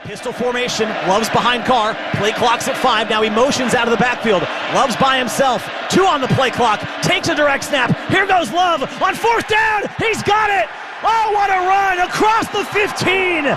Pistol formation, Love's behind Carr, play clock's at 5, now he motions out of the backfield. Love's by himself, 2 on the play clock, takes a direct snap, here goes Love, on 4th down, he's got it! Oh, what a run, across the 15!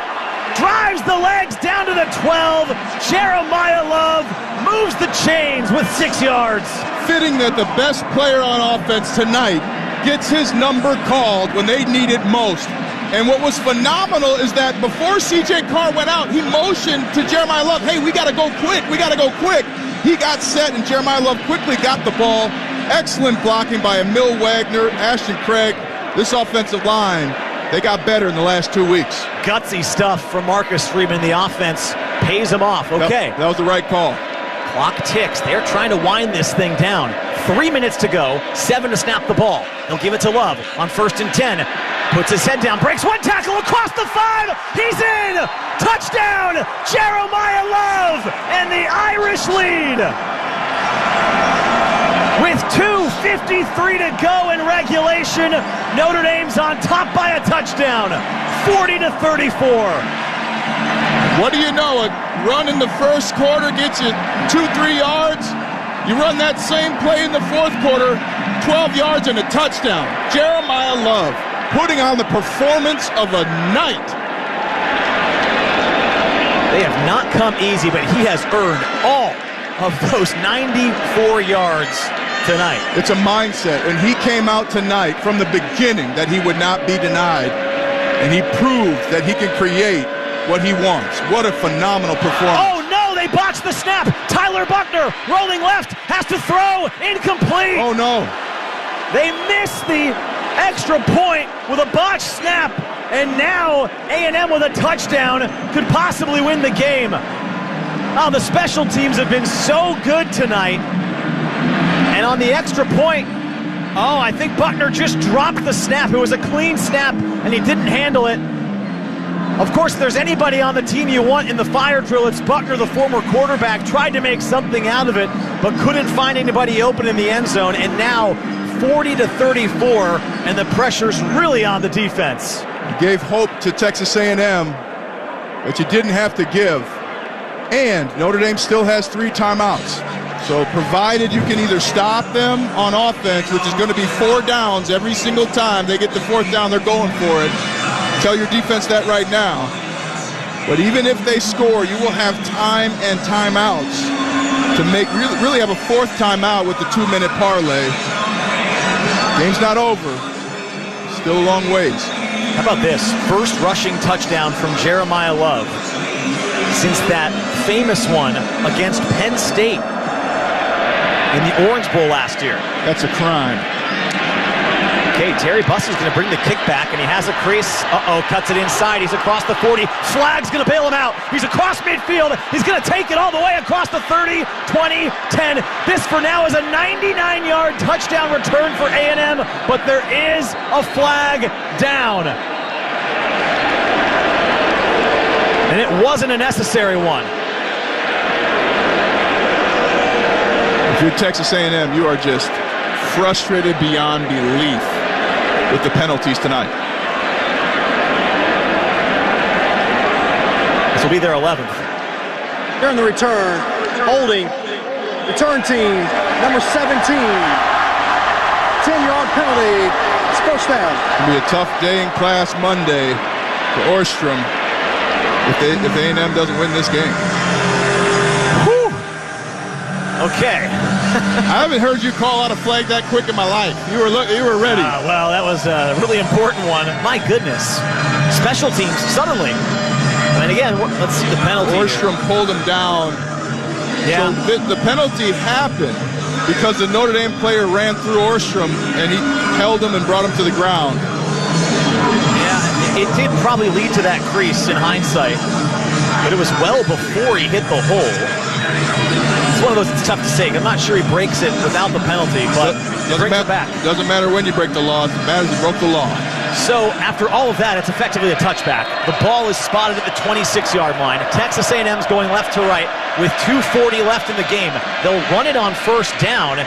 Drives the legs down to the 12, Jeremiah Love moves the chains with 6 yards. Fitting that the best player on offense tonight gets his number called when they need it most. And what was phenomenal is that before C.J. Carr went out, he motioned to Jeremiah Love, hey, we got to go quick, we got to go quick. He got set, and Jeremiah Love quickly got the ball. Excellent blocking by Emil Wagner, Ashton Craig. This offensive line, they got better in the last 2 weeks. Gutsy stuff from Marcus Freeman. The offense pays him off. Okay. That was the right call. Clock ticks. They're trying to wind this thing down. 3 minutes to go, 7 to snap the ball. He'll give it to Love on 1st and 10. Puts his head down, breaks one tackle across the 5. He's in! Touchdown! Jeremiah Love! And the Irish lead! With 2:53 to go in regulation, Notre Dame's on top by a touchdown, 40-34. What do you know? A run in the first quarter gets you 2-3 yards. You run that same play in the 4th quarter, 12 yards and a touchdown. Jeremiah Love putting on the performance of a night. They have not come easy, but he has earned all of those 94 yards tonight. It's a mindset, and he came out tonight from the beginning that he would not be denied, and he proved that he can create what he wants. What a phenomenal performance. Oh no, they botched the snap. Tyler Buckner rolling left, has to throw, incomplete. Oh no. They missed the extra point with a botched snap, and now A&M with a touchdown could possibly win the game. Oh, the special teams have been so good tonight. And on the extra point, oh, I think Buckner just dropped the snap. It was a clean snap, and he didn't handle it. Of course, if there's anybody on the team you want in the fire drill, it's Buckner, the former quarterback. Tried to make something out of it, but couldn't find anybody open in the end zone. And now 40-34, and the pressure's really on the defense. You gave hope to Texas A&M that you didn't have to give. And Notre Dame still has 3 timeouts. So provided you can either stop them on offense, which is going to be 4 downs every single time they get the 4th down, they're going for it. Tell your defense that right now. But even if they score, you will have time and timeouts to make really have a 4th timeout with the 2-minute parlay. Game's not over. Still a long ways. How about this? First rushing touchdown from Jeremiah Love since that famous one against Penn State in the Orange Bowl last year. That's a crime. Okay, Terry Bussey's going to bring the kick back, and he has a crease. Uh-oh, cuts it inside. He's across the 40. Flag's going to bail him out. He's across midfield. He's going to take it all the way across the 30, 20, 10. This, for now, is a 99-yard touchdown return for A&M, but there is a flag down. And it wasn't a necessary one. If you're Texas A&M, you are just frustrated beyond belief with the penalties tonight. This will be their 11th. During the return, holding, return team, number 17. 10-yard penalty, it's first down. It'll be a tough day in class Monday for Orstrom if A&M doesn't win this game. Whew. Okay. I haven't heard you call out a flag that quick in my life. You were ready. Well, that was a really important one. My goodness. Special teams, suddenly. And again, let's see the penalty. Orstrom pulled him down. Yeah. So the penalty happened because the Notre Dame player ran through Orstrom and he held him and brought him to the ground. Yeah, it did probably lead to that crease in hindsight, but it was well before he hit the hole. It's one of those that's tough to say. I'm not sure he breaks it without the penalty, but he brings it back. Doesn't matter when you break the law. It matters you broke the law. So after all of that, it's effectively a touchback. The ball is spotted at the 26-yard line. Texas A&M's going left to right with 2:40 left in the game. They'll run it on first down,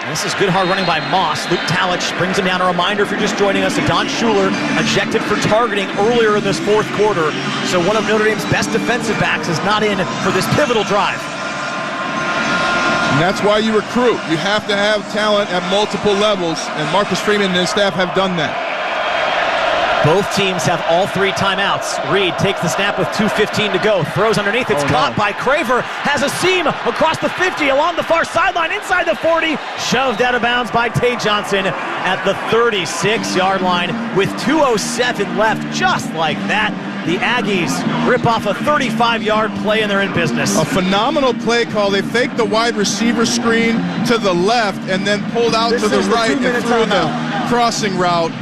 This is good hard running by Moss. Luke Talich brings him down. A reminder if you're just joining us, Don Schuler ejected for targeting earlier in this fourth quarter. So one of Notre Dame's best defensive backs is not in for this pivotal drive. And that's why you recruit. You have to have talent at multiple levels, and Marcus Freeman and his staff have done that. Both teams have all 3 timeouts. Reed takes the snap with 2:15 to go. Throws underneath. It's caught by Craver. Has a seam across the 50, along the far sideline, inside the 40. Shoved out of bounds by Tay Johnson at the 36-yard line with 2:07 left. Just like that, the Aggies rip off a 35-yard play, and they're in business. A phenomenal play call. They faked the wide receiver screen to the left and then pulled out to the right and threw the crossing route.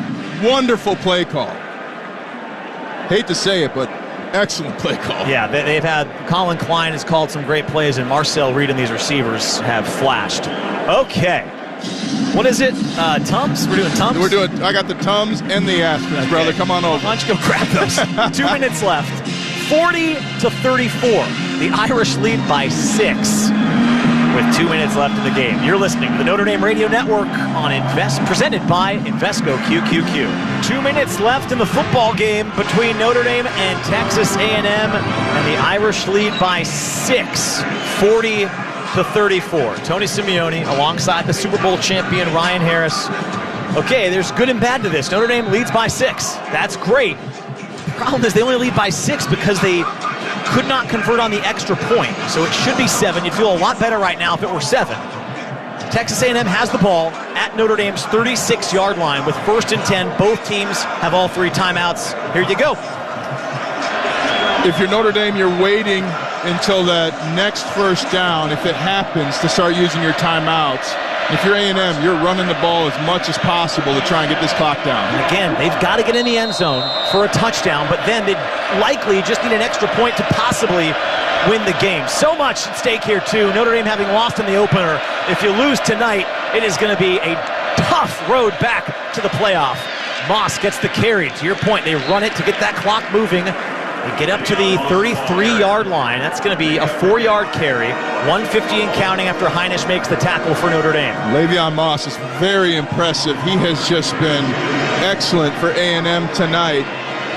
Wonderful play call. Hate to say it, but excellent play call. Yeah, they've had, Colin Klein has called some great plays, and Marcel Reed and these receivers have flashed. Okay. What is it? Tums? We're doing Tums? I got the Tums and the Aspens, brother. Come on over. Why don't you go grab those? 2 minutes left. 40-34. The Irish lead by 6. With 2 minutes left in the game. You're listening to the Notre Dame Radio Network on presented by Invesco QQQ. 2 minutes left in the football game between Notre Dame and Texas A&M, and the Irish lead by 6, 40-34. Tony Simeone alongside the Super Bowl champion Ryan Harris. Okay, there's good and bad to this. Notre Dame leads by 6. That's great. The problem is they only lead by 6 because they could not convert on the extra point, so it should be 7. You'd feel a lot better right now if it were 7. Texas A&M has the ball at Notre Dame's 36-yard line with 1st and 10. Both teams have all 3 timeouts. Here you go. If you're Notre Dame, you're waiting until that next first down, if it happens, to start using your timeouts. If you're A&M, you're running the ball as much as possible to try and get this clock down. And again, they've got to get in the end zone for a touchdown, but then they'd likely just need an extra point to possibly win the game. So much at stake here, too. Notre Dame having lost in the opener. If you lose tonight, it is going to be a tough road back to the playoff. Moss gets the carry. To your point, they run it to get that clock moving. They get up to the 33-yard line. That's going to be a 4-yard carry. 150 and counting after Heinisch makes the tackle for Notre Dame. Le'Veon Moss is very impressive. He has just been excellent for A&M tonight.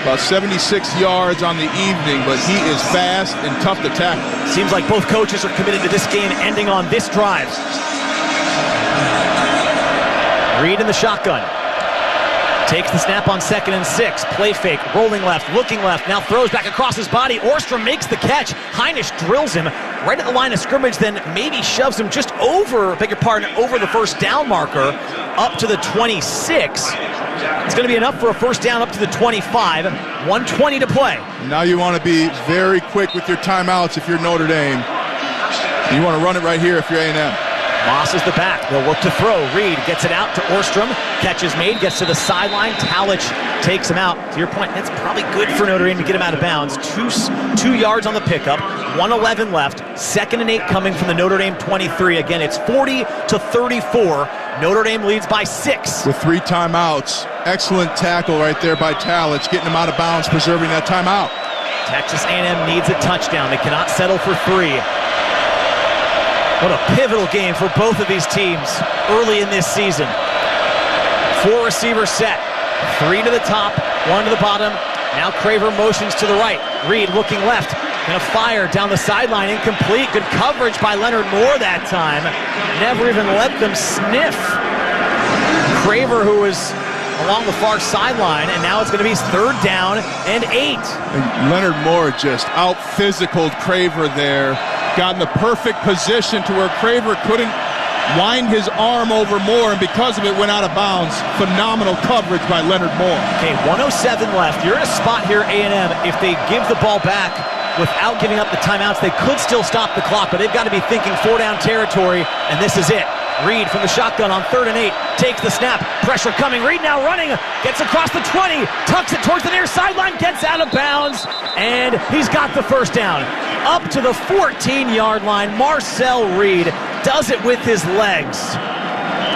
About 76 yards on the evening, but he is fast and tough to tackle. Seems like both coaches are committed to this game ending on this drive. Reed in the shotgun. Takes the snap on 2nd and 6. Play fake, rolling left, looking left, now throws back across his body. Orstrom makes the catch. Heinisch drills him right at the line of scrimmage, then maybe shoves him just over, over the first down marker, up to the 26. It's going to be enough for a first down up to the 25. 1:20 to play. Now you want to be very quick with your timeouts if you're Notre Dame. You want to run it right here if you're A&M. Moss is the back. They'll look to throw. Reed gets it out to Orstrom. Catch is made. Gets to the sideline. Talich takes him out. To your point, that's probably good for Notre Dame to get him out of bounds. 2 yards on the pickup. 1:11 left. 2nd and 8 coming from the Notre Dame 23. Again, it's 40-34. Notre Dame leads by 6. With 3 timeouts. Excellent tackle right there by Talich, getting him out of bounds, preserving that timeout. Texas A&M needs a touchdown. They cannot settle for 3. What a pivotal game for both of these teams early in this season. 4 receivers set. 3 to the top, 1 to the bottom. Now Craver motions to the right. Reed looking left. Gonna fire down the sideline. Incomplete. Good coverage by Leonard Moore that time. Never even let them sniff. Craver, who was along the far sideline, and now it's going to be 3rd down and 8. And Leonard Moore just out-physicaled Craver there. Got in the perfect position to where Craver couldn't wind his arm over Moore, and because of it went out of bounds. Phenomenal coverage by Leonard Moore. Okay, 1:07 left. You're in a spot here, A&M. If they give the ball back without giving up the timeouts, they could still stop the clock, but they've got to be thinking 4-down territory, and this is it. Reed from the shotgun on 3rd and 8, takes the snap, pressure coming, Reed now running, gets across the 20, tucks it towards the near sideline, gets out of bounds, and he's got the first down. Up to the 14-yard line, Marcel Reed does it with his legs.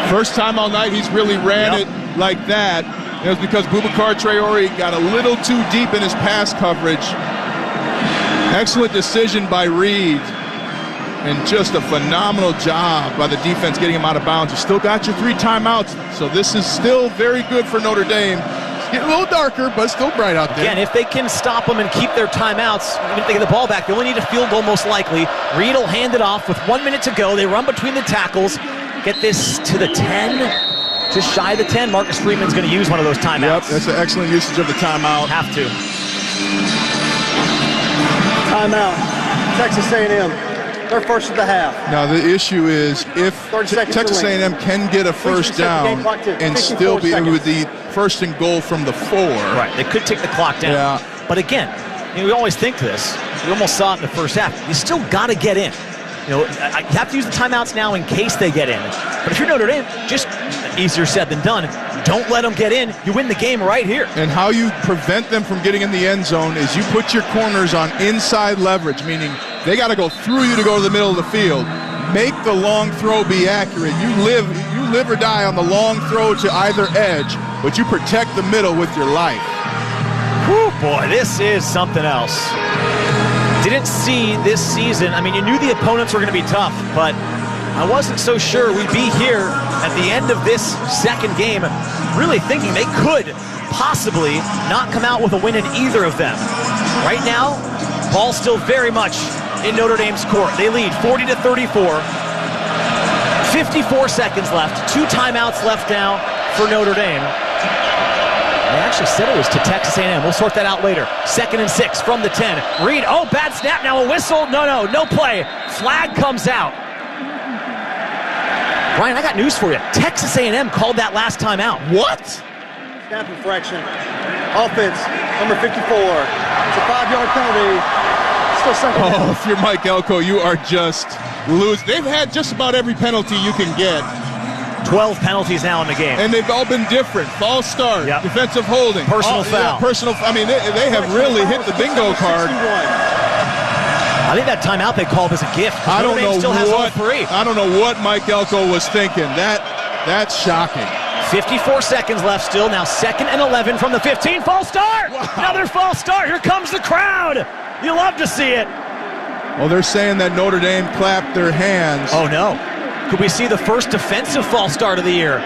First time all night he's really ran it like that. It was because Boubacar Traore got a little too deep in his pass coverage. Excellent decision by Reed. and just a phenomenal job by the defense getting him out of bounds. You still got your 3 timeouts, so this is still very good for Notre Dame. It's getting a little darker, but still bright out there. Again, if they can stop them and keep their timeouts, even if they get the ball back, they only need a field goal most likely. Reed will hand it off with 1 minute to go. They run between the tackles, get this to the 10, just shy of the 10. Marcus Freeman's going to use one of those timeouts. Yep, that's an excellent usage of the timeout. Have to. Timeout. Texas A&M. They're first of the half. Now the issue is if Texas A&M can get a first down and still be with the first and goal from the 4. Right, they could take the clock down. Yeah. But again, we always think this. We almost saw it in the first half. You still got to get in. You have to use the timeouts now in case they get in. But if you're Notre Dame, just easier said than done. Don't let them get in. You win the game right here. And how you prevent them from getting in the end zone is you put your corners on inside leverage, meaning they got to go through you to go to the middle of the field. Make the long throw be accurate. You live or die on the long throw to either edge, but you protect the middle with your life. Whew, boy, this is something else. Didn't see this season. I mean, you knew the opponents were going to be tough, but I wasn't so sure we'd be here at the end of this second game really thinking they could possibly not come out with a win in either of them. Right now, ball still very much in Notre Dame's court. They lead 40-34. 54 seconds left. 2 timeouts left now for Notre Dame. They actually said it was to Texas A&M. We'll sort that out later. 2nd and 6 from the 10. Reed, bad snap, now a whistle. No play. Flag comes out. Ryan, I got news for you. Texas A&M called that last time out. What? Snap infraction. Offense, number 54. It's a 5-yard penalty. Still second down. If you're Mike Elko, you are just losing. They've had just about every penalty you can get. 12 penalties now in the game. And they've all been different. False start, defensive holding. Personal foul. I mean, they have really hit the bingo card. I think that timeout they called was a gift. I don't know what Mike Elko was thinking. That's shocking. 54 seconds left still. Now 2nd and 11 from the 15. False start. Wow. Another false start. Here comes the crowd. You love to see it. Well, they're saying that Notre Dame clapped their hands. Oh, no. Could we see the first defensive false start of the year?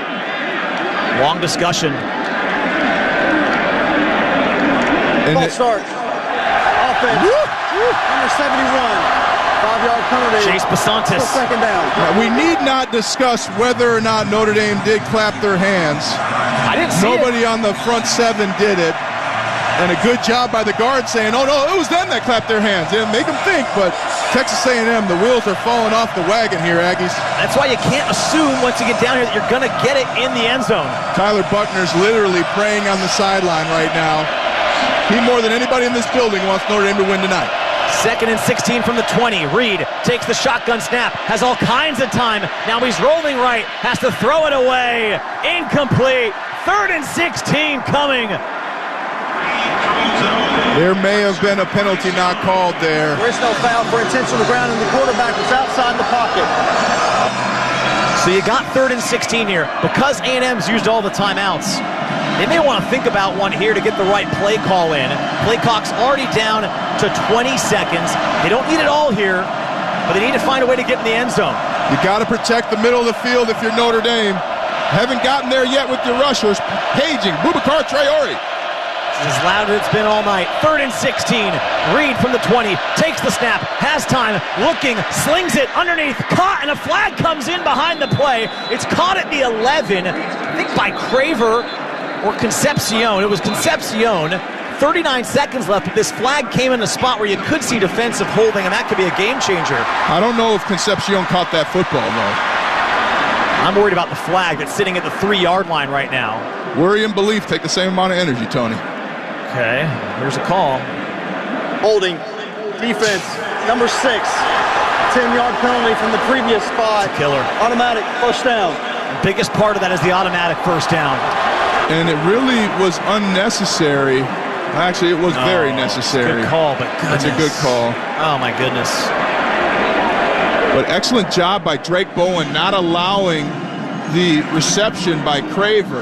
Long discussion. False start. Offense. Number 71. 5-yard penalty. Chase Basantis. Still second down. We need not discuss whether or not Notre Dame did clap their hands. I didn't see Nobody on the front 7 did it. And a good job by the guard saying, oh, no, it was them that clapped their hands. It make them think, but Texas A&M, the wheels are falling off the wagon here, Aggies. That's why you can't assume once you get down here that you're going to get it in the end zone. Tyler Buckner's literally praying on the sideline right now. He, more than anybody in this building, wants Notre Dame to win tonight. 2nd and 16 from the 20. Reed takes the shotgun snap, has all kinds of time. Now he's rolling right, has to throw it away. Incomplete. 3rd and 16 coming. There may have been a penalty not called there. There is no foul for intentional ground, and the quarterback was outside the pocket. So you got 3rd and 16 here. Because A&M's used all the timeouts, they may want to think about one here to get the right play call in. Play clock's already down to 20 seconds. They don't need it all here, but they need to find a way to get in the end zone. You got to protect the middle of the field if you're Notre Dame. Haven't gotten there yet with your rushers. Paging, Boubacar Traore. As loud as it's been all night. 3rd and 16. Reed from the 20 takes the snap, has time, looking, slings it underneath, caught, and a flag comes in behind the play. It's caught at the 11, I think by Craver or Concepcion. It was Concepcion. 39 seconds left, but this flag came in a spot where you could see defensive holding, and that could be a game changer. I don't know if Concepcion caught that football, though. I'm worried about the flag that's sitting at the 3-yard line right now. Worry and belief take the same amount of energy, Tony. Okay, here's a call. Holding. Defense. Number 6. 10-yard penalty from the previous spot. Killer. Automatic first down. The biggest part of that is the automatic first down. And it really was unnecessary. Actually, it was very necessary. Good call, but goodness. That's a good call. Oh, my goodness. But excellent job by Drake Bowen not allowing the reception by Craver,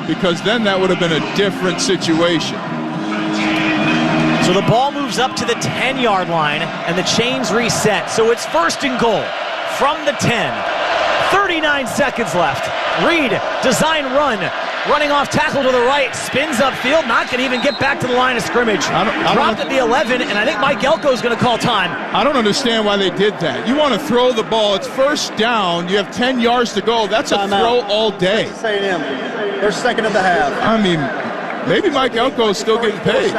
because then that would have been a different situation. So the ball moves up to the 10-yard line, and the chains reset. So it's 1st and goal from the 10. 39 seconds left. Reed, design run. Running off tackle to the right, spins upfield, not going to even get back to the line of scrimmage. Dropped at the 11, and I think Mike Elko's going to call time. I don't understand why they did that. You want to throw the ball. It's 1st down. You have 10 yards to go. That's a throw all day. Texas A&M. They're 2nd of the half. I mean, maybe Mike Elko is still getting paid.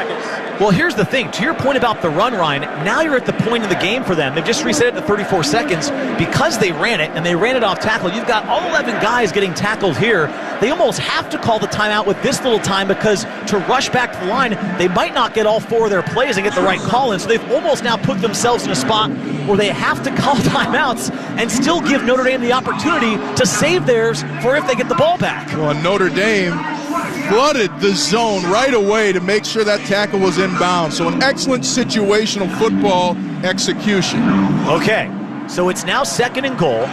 Well, here's the thing. To your point about the run, Ryan, now you're at the point in the game for them. They've just reset it to 34 seconds. Because they ran it, and they ran it off tackle, you've got all 11 guys getting tackled here. They almost have to call the timeout with this little time because to rush back to the line, they might not get all 4 of their plays and get the right call in. So they've almost now put themselves in a spot where they have to call timeouts and still give Notre Dame the opportunity to save theirs for if they get the ball back. Well, Notre Dame flooded the zone right away to make sure that tackle was inbound. So an excellent situational football execution. Okay, so it's now 2nd and goal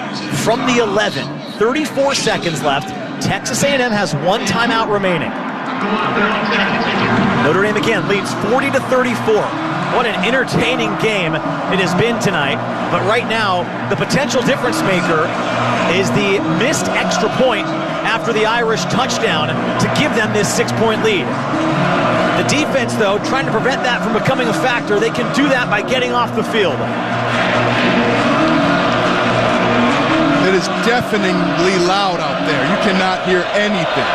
from the 11. 34 seconds left. Texas A&M has 1 timeout remaining. Notre Dame again leads 40-34. What an entertaining game it has been tonight. But right now, the potential difference maker is the missed extra point after the Irish touchdown to give them this 6-point lead. The defense, though, trying to prevent that from becoming a factor. They can do that by getting off the field. It is deafeningly loud out there. You cannot hear anything.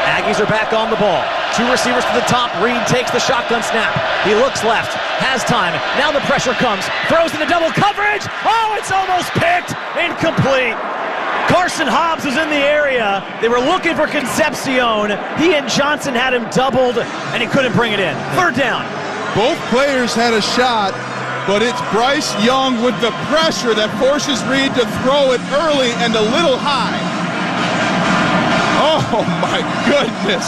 Aggies are back on the ball. 2 receivers to the top. Reed takes the shotgun snap. He looks left, has time. Now the pressure comes. Throws into double coverage. Oh, it's almost picked. Incomplete. Carson Hobbs was in the area. They were looking for Concepcion. He and Johnson had him doubled, and he couldn't bring it in. 3rd down. Both players had a shot, but it's Bryce Young with the pressure that forces Reed to throw it early and a little high. Oh, my goodness.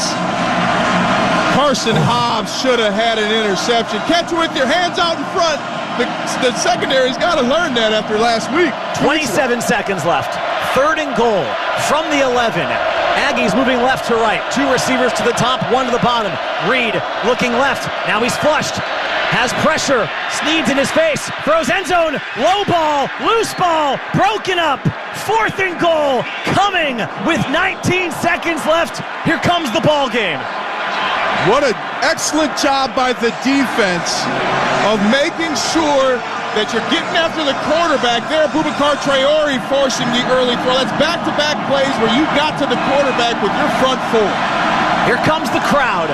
Carson Hobbs should have had an interception. Catch it with your hands out in front. The secondary's got to learn that after last week. 27 seconds left. 3rd and goal from the 11. Aggies moving left to right. 2 receivers to the top, 1 to the bottom. Reed looking left. Now he's flushed. Has pressure. Sneed's in his face. Throws end zone. Low ball. Loose ball. Broken up. 4th and goal. Coming with 19 seconds left. Here comes the ball game. What an excellent job by the defense of making sure that you're getting after the quarterback there. Boubacar Traore forcing the early throw. That's back-to-back plays where you got to the quarterback with your front 4. Here comes the crowd.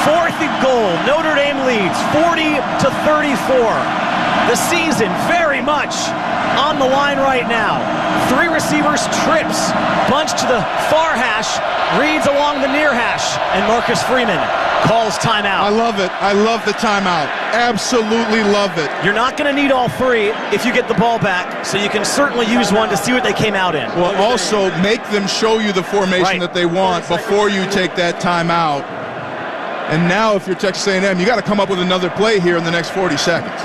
4th and goal. Notre Dame leads 40-34. The season very much on the line right now. 3 receivers trips. Bunch to the far hash. Reads along the near hash. And Marcus Freeman calls timeout. I love it. I love the timeout. Absolutely love it. You're not going to need all 3 if you get the ball back, so you can certainly use one to see what they came out in. Well, also make them show you the formation that they want before you take that timeout. And now if you're Texas A&M, you got to come up with another play here in the next 40 seconds.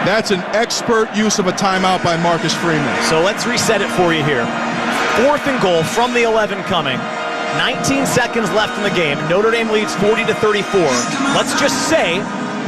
That's an expert use of a timeout by Marcus Freeman. So let's reset it for you here. 4th and goal from the 11 coming. 19 seconds left in the game. Notre Dame leads 40-34. Let's just say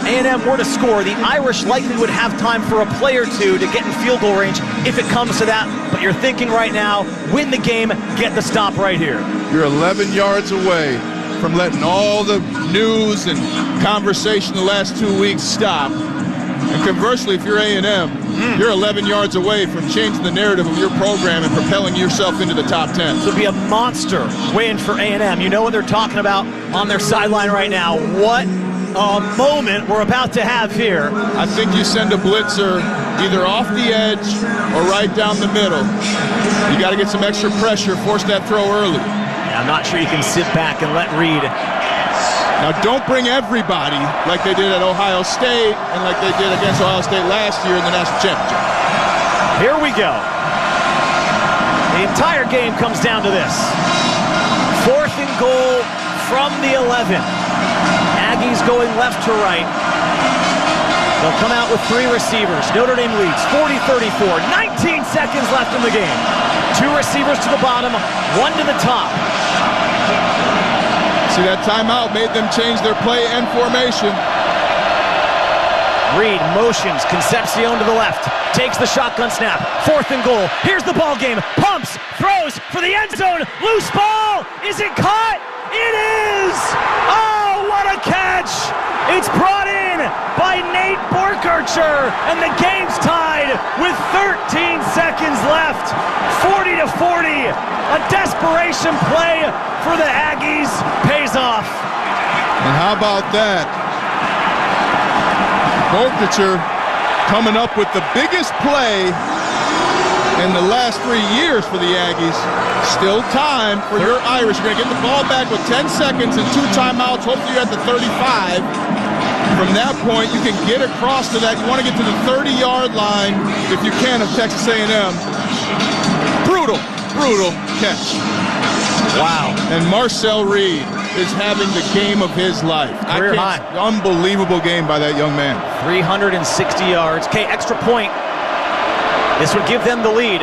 A&M were to score. The Irish likely would have time for a play or 2 to get in field goal range if it comes to that. But you're thinking right now, win the game, get the stop right here. You're 11 yards away from letting all the news and conversation the last 2 weeks stop. And conversely, if you're A&M, you're 11 yards away from changing the narrative of your program and propelling yourself into the top 10. This would be a monster win for A&M. You know what they're talking about on their sideline right now. What a moment we're about to have here. I think you send a blitzer either off the edge or right down the middle. You got to get some extra pressure, force that throw early. Yeah, I'm not sure you can sit back and let Reed. Now, don't bring everybody like they did at Ohio State and like they did against Ohio State last year in the national championship. Here we go. The entire game comes down to this. 4th and goal from the 11. Aggies going left to right. They'll come out with 3 receivers. Notre Dame leads 40-34. 19 seconds left in the game. 2 receivers to the bottom, 1 to the top. See, that timeout made them change their play and formation. Reed motions, Concepcion to the left, takes the shotgun snap, 4th and goal. Here's the ball game, pumps, throws for the end zone, loose ball, is it caught? It is! Oh, what a catch! It's brought in by Nate Borkarcher, and the game's tied with 13 seconds left. 40-40, a desperation play for the Aggies pays off. And how about that? Borkarcher coming up with the biggest play in the last 3 years for the Aggies. Still time for your Irish. You're going to get the ball back with 10 seconds and 2 timeouts. Hopefully you're at the 35. From that point, you can get across to that. You want to get to the 30-yard line, if you can, of Texas A&M. Brutal catch. Wow. And Marcel Reed is having the game of his life. Career high. Unbelievable game by that young man. 360 yards. Okay, extra point. This would give them the lead.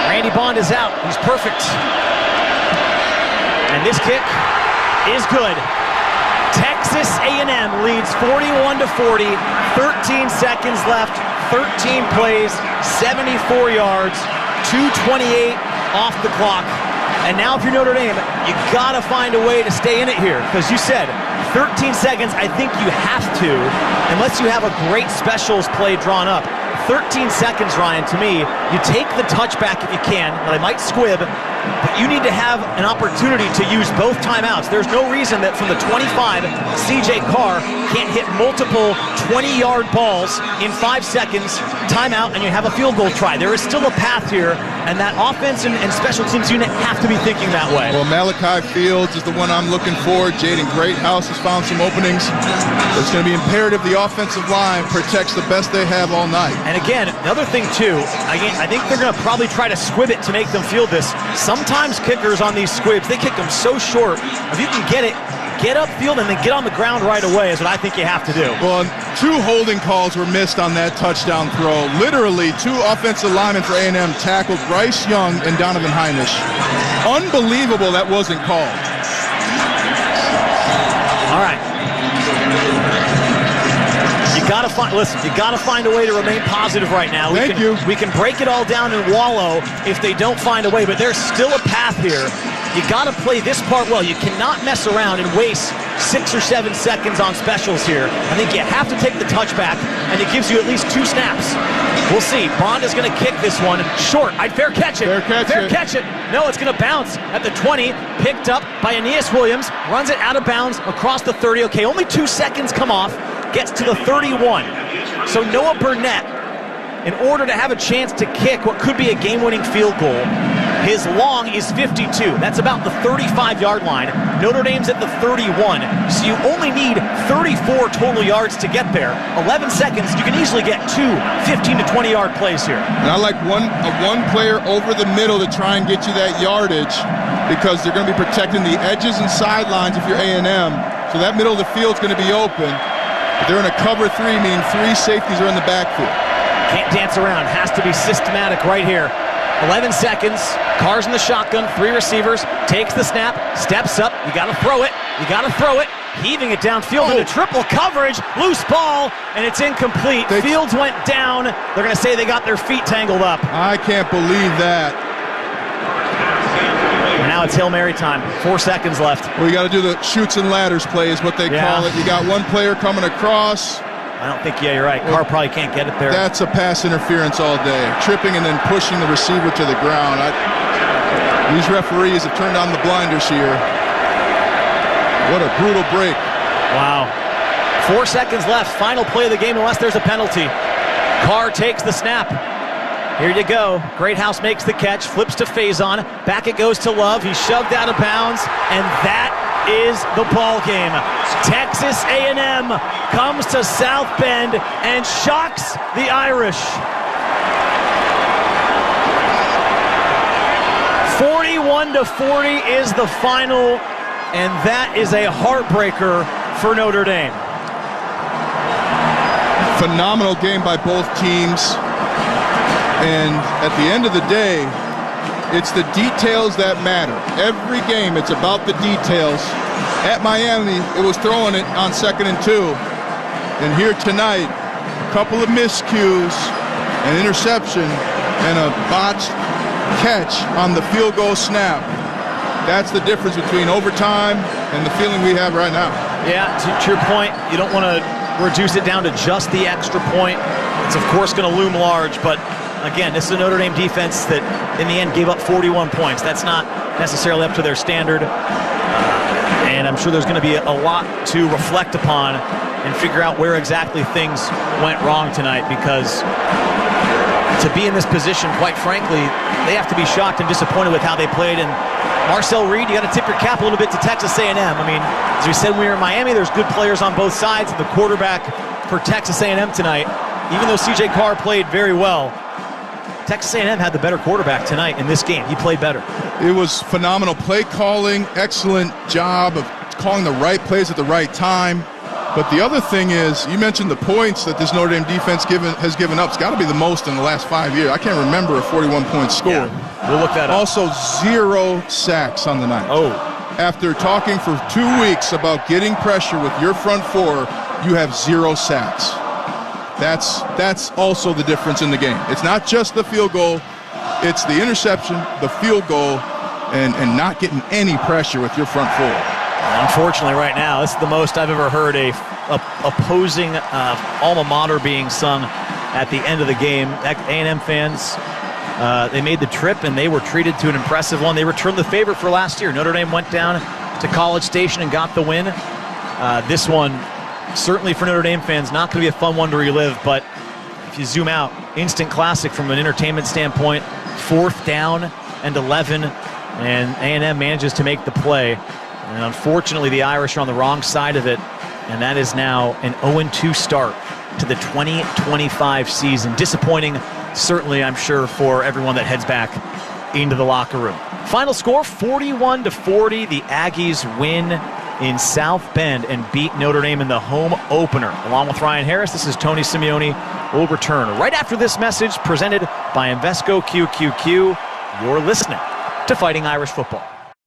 Randy Bond is out. He's perfect. And this kick is good. Texas A&M leads 41-40. 13 seconds left. 13 plays. 74 yards. 2:28 off the clock. And now if you're Notre Dame, you gotta find a way to stay in it here. Because you said 13 seconds, I think you have to, unless you have a great specials play drawn up. 13 seconds, Ryan, to me, you take the touchback if you can. Now, they might squib, but you need to have an opportunity to use both timeouts. There's no reason that from the 25, C.J. Carr can't hit multiple 20-yard balls in 5 seconds, timeout, and you have a field goal try. There is still a path here, and that offense and special teams unit have to be thinking that way. Well, Malachi Fields is the one I'm looking for. Jaden Greathouse has found some openings. It's going to be imperative the offensive line protects the best they have all night. And again, another thing too, I think they're going to probably try to squib it to make them feel this. Sometimes kickers on these squibs, they kick them so short. If you can get it, get upfield and then get on the ground right away is what I think you have to do. Well, 2 holding calls were missed on that touchdown throw. Literally, 2 offensive linemen for A&M tackled Bryce Young and Donovan Heinisch. Unbelievable that wasn't called. All right. You gotta find a way to remain positive right now. We can break it all down and wallow if they don't find a way, but there's still a path here. You gotta play this part well. You cannot mess around and waste 6 or 7 seconds on specials here. I think you have to take the touchback, and it gives you at least 2 snaps. We'll see. Bond is gonna kick this one short. I'd fair catch it. Fair catch it. No, it's gonna bounce at the 20, picked up by Aeneas Williams, runs it out of bounds across the 30. Okay, only 2 seconds come off. Gets to the 31. So Noah Burnett, in order to have a chance to kick what could be a game-winning field goal, his long is 52. That's about the 35-yard line. Notre Dame's at the 31. So you only need 34 total yards to get there. 11 seconds, you can easily get 2 15 to 20-yard plays here. And I like one player over the middle to try and get you that yardage, because they're going to be protecting the edges and sidelines if you're A&M. So that middle of the field's going to be open. But they're in a cover 3, meaning 3 safeties are in the backfield. Can't dance around. Has to be systematic right here. 11 seconds. Carr's in the shotgun. 3 receivers. Takes the snap. Steps up. You got to throw it. Heaving it downfield into triple coverage. Loose ball, and it's incomplete. Fields went down. They're going to say they got their feet tangled up. I can't believe that. And now it's Hail Mary time. 4 seconds left. Well, you got to do the shoots and ladders play is what they call it. You got one player coming across. I don't think, you're right. Carr probably can't get it there. That's a pass interference all day. Tripping and then pushing the receiver to the ground. These referees have turned on the blinders here. What a brutal break. Wow. 4 seconds left. Final play of the game unless there's a penalty. Carr takes the snap. Here you go. Greathouse makes the catch, flips to Faison. Back it goes to Love. He's shoved out of bounds, and that is the ball game. Texas A&M comes to South Bend and shocks the Irish. 41-40 is the final, and that is a heartbreaker for Notre Dame. Phenomenal game by both teams. And at the end of the day, it's the details that matter. Every game, it's about the details. At Miami, it was throwing it on 2nd and 2. And here tonight, couple of miscues, an interception, and a botched catch on the field goal snap. That's the difference between overtime and the feeling we have right now. Yeah, to your point, you don't want to reduce it down to just the extra point. It's, of course, going to loom large, but again, this is a Notre Dame defense that, in the end, gave up 41 points. That's not necessarily up to their standard, and I'm sure there's going to be a lot to reflect upon and figure out where exactly things went wrong tonight, because to be in this position, quite frankly, they have to be shocked and disappointed with how they played. And Marcel Reed, you got to tip your cap a little bit to Texas A&M. I mean, as we said when we were in Miami, there's good players on both sides, and the quarterback for Texas A&M tonight, even though C.J. Carr played very well, Texas A&M had the better quarterback tonight in this game. He played better. It was phenomenal play calling, excellent job of calling the right plays at the right time. But the other thing is, you mentioned the points that this Notre Dame defense has given up. It's got to be the most in the last 5 years. I can't remember a 41-point score. Yeah, we'll look that up. Also, 0 sacks on the night. Oh. After talking for 2 weeks about getting pressure with your front four, you have 0 sacks. That's also the difference in the game. It's not just the field goal. It's the interception, the field goal, and not getting any pressure with your front four. Unfortunately, right now, this is the most I've ever heard a opposing alma mater being sung at the end of the game. A&M fans, they made the trip, and they were treated to an impressive one. They returned the favor for last year. Notre Dame went down to College Station and got the win. This one, certainly for Notre Dame fans, not going to be a fun one to relive, but if you zoom out, instant classic from an entertainment standpoint. 4th down and 11, and A&M manages to make the play. And unfortunately, the Irish are on the wrong side of it, and that is now an 0-2 start to the 2025 season. Disappointing, certainly, I'm sure, for everyone that heads back into the locker room. Final score, 41-40. The Aggies win in South Bend and beat Notre Dame in the home opener. Along with Ryan Harris, this is Tony Simeone. We'll return right after this message presented by Invesco QQQ. You're listening to Fighting Irish Football.